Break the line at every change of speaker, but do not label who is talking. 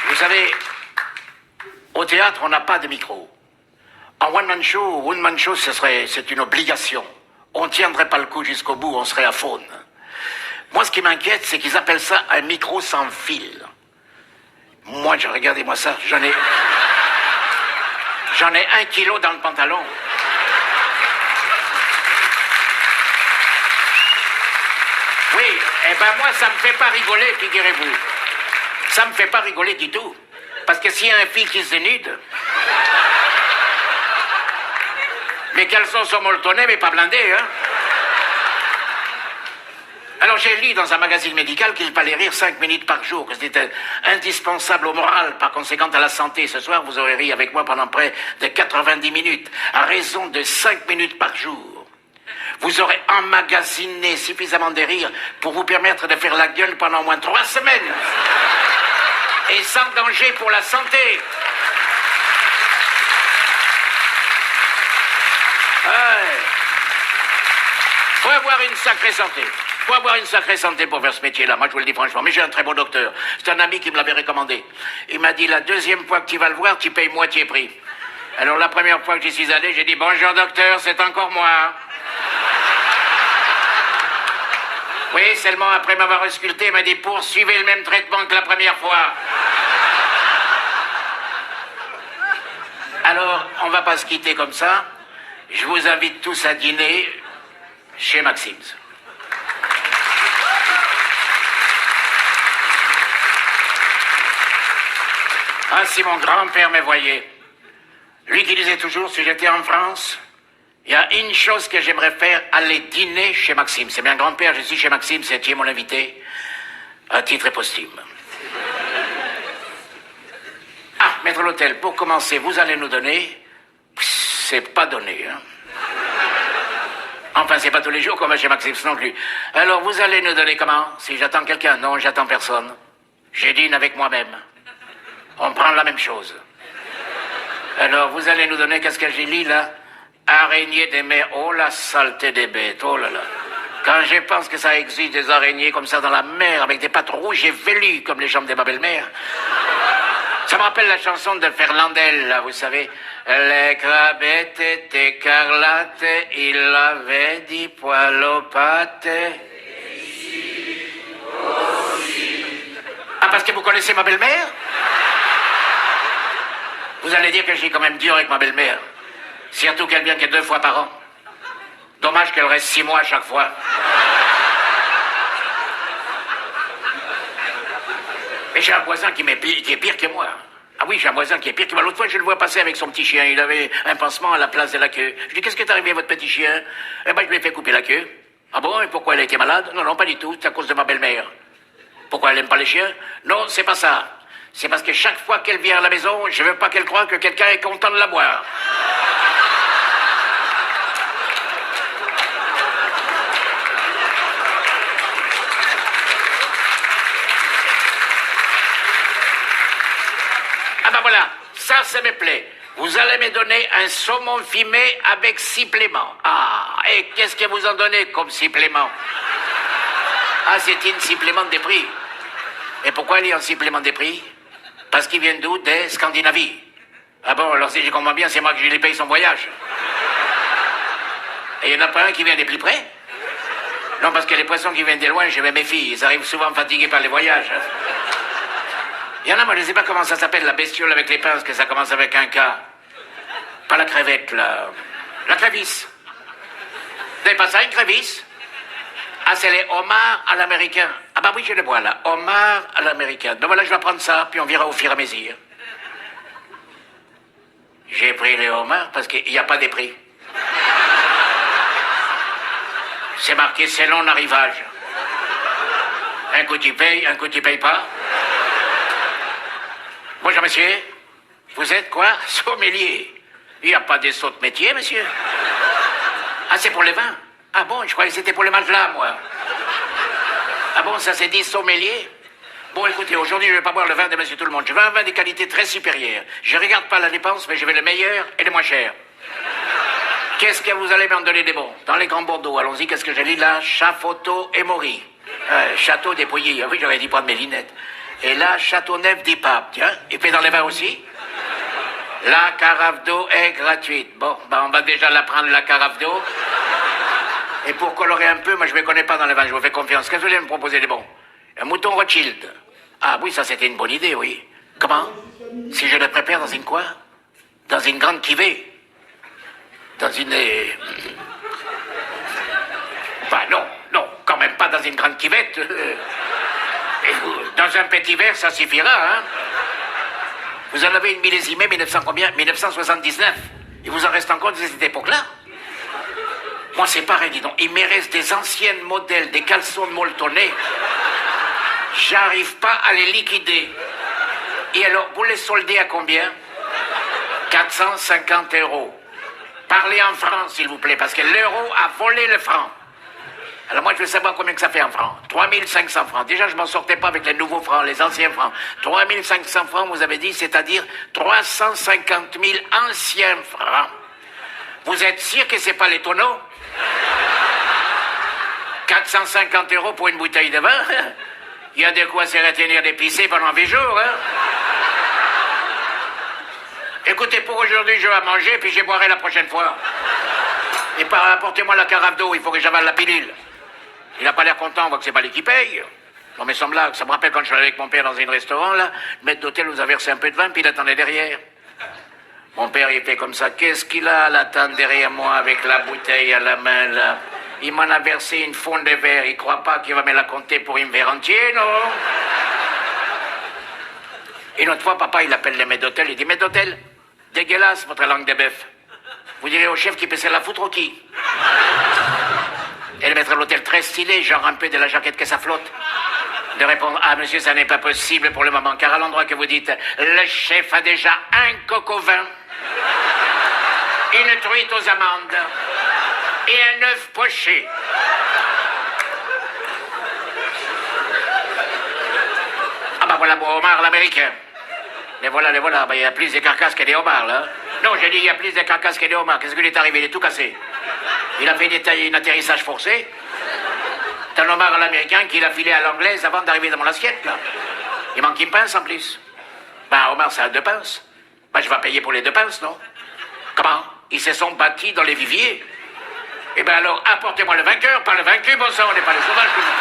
Vous savez, au théâtre, on n'a pas de micro. En one-man show, c'est une obligation. On ne tiendrait pas le coup jusqu'au bout, on serait à faune. Moi, ce qui m'inquiète, c'est qu'ils appellent ça un micro sans fil. Moi, regardez-moi ça, j'en ai 1 kilo dans le pantalon. Oui, eh ben moi, ça me fait pas rigoler, figurez-vous. Ça me fait pas rigoler du tout. Parce que s'il y a un fil qui se dénude, mes caleçons sont molletonnés, mais pas blindés, hein. Alors j'ai lu dans un magazine médical qu'il fallait rire 5 minutes par jour, que c'était indispensable au moral, par conséquent à la santé. Ce soir, vous aurez ri avec moi pendant près de 90 minutes, à raison de 5 minutes par jour. Vous aurez emmagasiné suffisamment de rires pour vous permettre de faire la gueule pendant au moins 3 semaines. Et sans danger pour la santé. Ouais. Faut avoir une sacrée santé. Faut avoir une sacrée santé pour faire ce métier-là. Moi, je vous le dis franchement. Mais j'ai un très bon docteur. C'est un ami qui me l'avait recommandé. Il m'a dit, la 2e fois que tu vas le voir, tu payes moitié prix. Alors, la première fois que j'y suis allé, j'ai dit, bonjour docteur, c'est encore moi. Oui, seulement après m'avoir ausculté, il m'a dit, poursuivez le même traitement que la première fois. Alors, on va pas se quitter comme ça. Je vous invite tous à dîner chez Maxim's. Ah, si mon grand-père me voyait. Lui qui disait toujours, si j'étais en France, il y a une chose que j'aimerais faire, aller dîner chez Maxime. C'est bien grand-père, je suis chez Maxime, c'est qui est mon invité, à titre posthume. Ah, maître l'hôtel, pour commencer, vous allez nous donner... C'est pas donné, hein. Enfin, c'est pas tous les jours qu'on va chez Maxime non plus. Alors, vous allez nous donner comment? Si j'attends quelqu'un? Non, j'attends personne. Je dîne avec moi-même. On prend la même chose. Alors, vous allez nous donner, qu'est-ce que j'ai lu, là? Araignée des mers. Oh, la saleté des bêtes. Oh là là. Quand je pense que ça existe des araignées comme ça dans la mer, avec des pattes rouges et velues, comme les jambes de ma belle-mère. Ça me rappelle la chanson de Fernandel, là, vous savez. Les crabes étaient écarlates, il avait 10 poils aux pattes. Ah, parce que vous connaissez ma belle-mère? Vous allez dire que j'ai quand même dur avec ma belle-mère. Surtout qu'elle vient que 2 fois par an. Dommage qu'elle reste 6 mois à chaque fois. Mais j'ai un voisin qui est pire que moi. Ah oui, j'ai un voisin qui est pire que moi. L'autre fois, je le vois passer avec son petit chien. Il avait un pansement à la place de la queue. Je dis, qu'est-ce qui est arrivé à votre petit chien? Eh ben, je lui ai fait couper la queue. Ah bon? Et pourquoi elle a été malade? Non, non, pas du tout. C'est à cause de ma belle-mère. Pourquoi elle aime pas les chiens? Non, c'est pas ça. C'est parce que chaque fois qu'elle vient à la maison, je veux pas qu'elle croie que quelqu'un est content de la boire. Ah ben voilà, ça me plaît. Vous allez me donner un saumon fumé avec supplément. Ah, et qu'est-ce que vous en donnez comme supplément? Ah, c'est un supplément des prix. Et pourquoi il y a un supplément des prix? Parce qu'il vient d'où? Des Scandinavies. Ah bon, alors si je comprends bien, c'est moi que je lui paye son voyage. Et il n'y en a pas un qui vient des plus près? Non, parce que les poissons qui viennent de loin, je me méfie. Ils arrivent souvent fatigués par les voyages. Hein. Il y en a, moi, je ne sais pas comment ça s'appelle, la bestiole avec les pinces, que ça commence avec un K. Pas la crevette, la crévisse. Vous n'avez pas ça, une crévisse? Ah, c'est les homards à l'américain. Ah bah oui, je les vois là. Homards à l'américain. Donc voilà, je vais prendre ça, puis on verra au fur et à mesure. J'ai pris les homards parce qu'il n'y a pas des prix. C'est marqué selon l'arrivage. Un coup tu payes, un coup tu payes pas. Bonjour monsieur. Vous êtes quoi? Sommelier. Il n'y a pas des sauts de métier, monsieur. Ah, c'est pour les vins? Ah bon, je croyais que c'était pour les matelas, moi. Ah bon, ça c'est dit sommelier? Bon, écoutez, aujourd'hui, je ne vais pas boire le vin de monsieur tout le monde. Je veux un vin de qualité très supérieure. Je ne regarde pas la dépense, mais je veux le meilleur et le moins cher. Qu'est-ce que vous allez m'en donner des bons? Dans les grands Bordeaux, allons-y, qu'est-ce que j'ai dit là? Chaphoto et Maury. Château des Pouilly, oui, j'aurais dû prendre mes lunettes. Et là, Châteauneuf des Papes, tiens. Et puis dans les vins aussi? La carafe d'eau est gratuite. Bon, on va déjà la prendre, la carafe d'eau. Et pour colorer un peu, moi je ne me connais pas dans les vins, je vous fais confiance. Qu'est-ce que vous voulez me proposer des bons? Un mouton Rothschild. Ah oui, ça c'était une bonne idée, oui. Comment? Si je le prépare dans une quoi? Dans une grande cuvée. Dans une... Enfin, non, quand même pas dans une grande cuvette. Dans un petit verre, ça suffira, hein. Vous en avez une millésimée, 1900 combien? 1979. Il vous en reste encore de cette époque-là? Moi, c'est pareil, dis donc. Il me reste des anciennes modèles, des caleçons de Moltonnet. J'arrive pas à les liquider. Et alors, vous les soldez à combien? 450 €. Parlez en francs, s'il vous plaît, parce que l'euro a volé le franc. Alors moi, je veux savoir combien que ça fait en francs. 3500 francs. Déjà, je m'en sortais pas avec les nouveaux francs, les anciens francs. 3500 francs, vous avez dit, c'est-à-dire 350 000 anciens francs. Vous êtes sûr que c'est pas les tonneaux? 450 € pour une bouteille de vin? Il y a de quoi se retenir d'épicer pendant 8 jours, hein? Écoutez, pour aujourd'hui, je vais manger, puis je boirai la prochaine fois. Et apportez-moi la carafe d'eau, il faut que j'avale la pilule. Il n'a pas l'air content, on voit que c'est pas lui qui paye. Non mais sans blague, ça me rappelle quand je suis allé avec mon père dans un restaurant, là, le maître d'hôtel nous a versé un peu de vin, puis il attendait derrière. Mon père, il fait comme ça, qu'est-ce qu'il a à l'attendre derrière moi avec la bouteille à la main, là? Il m'en a versé une fonte de verre, il croit pas qu'il va me la compter pour une verre entier, non? Une autre fois, papa, il appelle le maître d'hôtel, il dit, maître d'hôtel, dégueulasse votre langue de bœuf. Vous direz au chef qu'il peut se la foutre au qui? Et le maître de l'hôtel très stylé, genre un peu de la jaquette que ça flotte, de répondre, ah monsieur, ça n'est pas possible pour le moment, car à l'endroit que vous dites, le chef a déjà un coq au vin, une truite aux amandes et un œuf poché. Ah bah voilà, bon homard l'américain. Les voilà, bah, il y a plus de carcasses que des homards, là. Non, j'ai dit, il y a plus de carcasses que des homards. Qu'est-ce qui lui est arrivé? Il est tout cassé. Il a fait un atterrissage forcé. C'est un homard à l'américain qu'il a filé à l'anglaise avant d'arriver dans mon assiette, là. Il manque une pince, en plus. Ben, un homard, ça a 2 pinces. Ben, je vais payer pour les 2 pinces, non? Comment? Ils se sont bâtis dans les viviers. Eh ben alors, apportez-moi le vainqueur, pas le vaincu, bon sang, on n'est pas les sauvages, tout le monde.